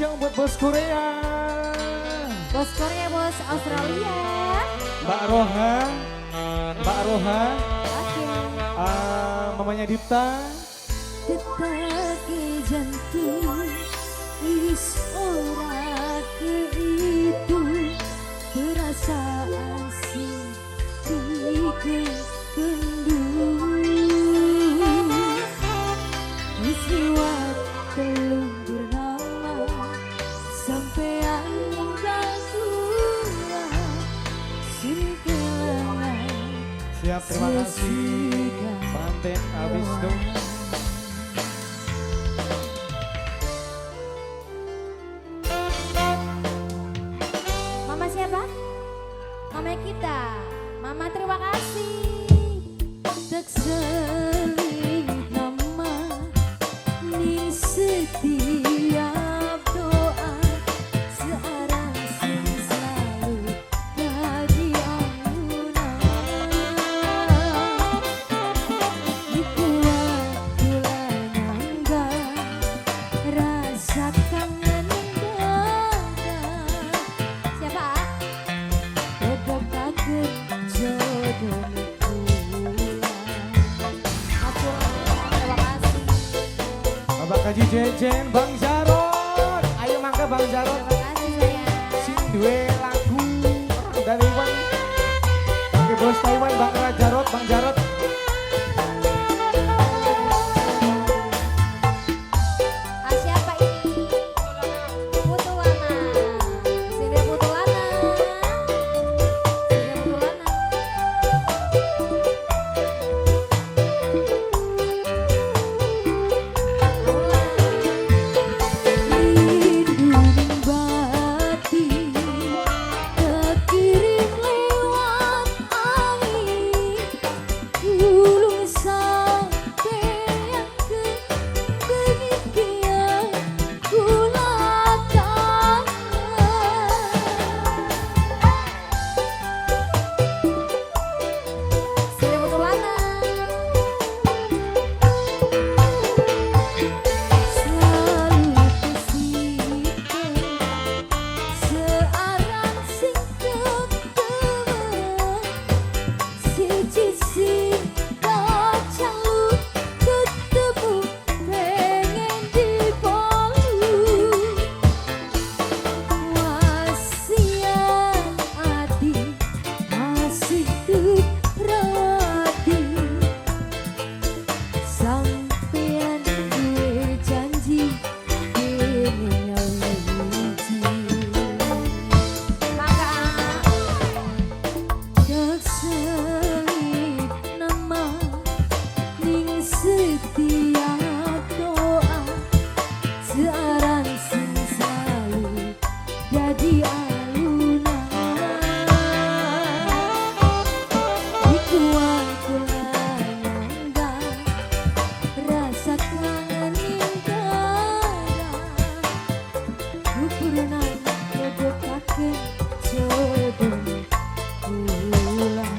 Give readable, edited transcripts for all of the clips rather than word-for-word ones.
spesial buat bos Korea. Bos Korea, bos Australia. Mbak Roha. Mbak Roha. Oke. Mamanya Dipta. Detak jantung is ora keitu terasa asing di kendung peristiwa belum bernama sampean gangguan singkelangan. Siap, terima kasih. Manten abis dong. Mama siapa? Mama kita. Mama terima kasih. Tak seling nama ning setiap doa searang sing selalu jadi alunan. Di bulan nangga rasa kangen dada. Siapa? Tetap takut jodoh. Bapak Kaji Jejen, Bang Jarot. Ayo mangga Bang Jarot. Terima kasih sayang. Sing duwe lagu orang dari Taiwan. Oke bos Taiwan, Bang Jarot, Bang Jarot. Siapa ini? Putulana. Sini Putulana. Sini Putulana. Lindungi batin terkirim lewat angin ulung sampai yang kedemikian kulakan. Sini Putulana. Selalu tersimpan searang sing ketemu siji kacalu ketemu pengen dipolu wasiat hati masih terati sampean duwe janji dene wiji maka tak selip nama ning setiap doa searang sing selalu jadi alunan di kuat-kuat rasa kangen ning dada ukuran jodoh kakek jodoh pulang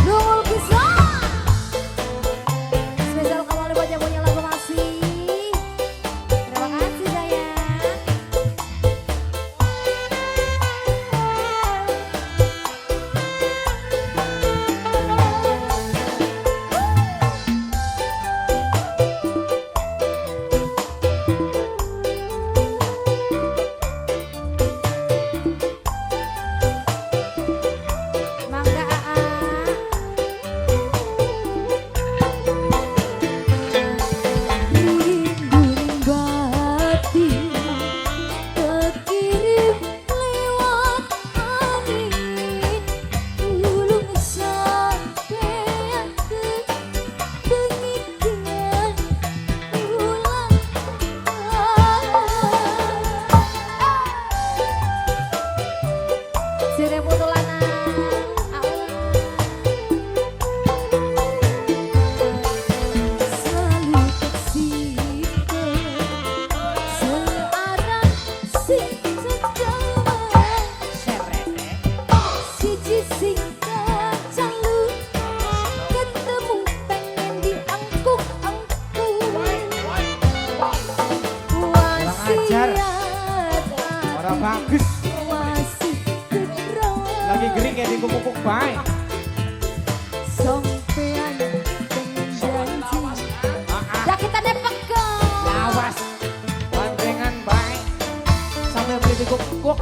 nunggu kisah spesial kembali buat yang punya lagu masih. Terima kasih sayang. Ora bagus. Masih gedro. Lagi gering kayak dikukuk bae. Sampean dengan janji. Ah, Ya kita nepekkan. awas. Bandengan bae. Sampai beli dikukuk.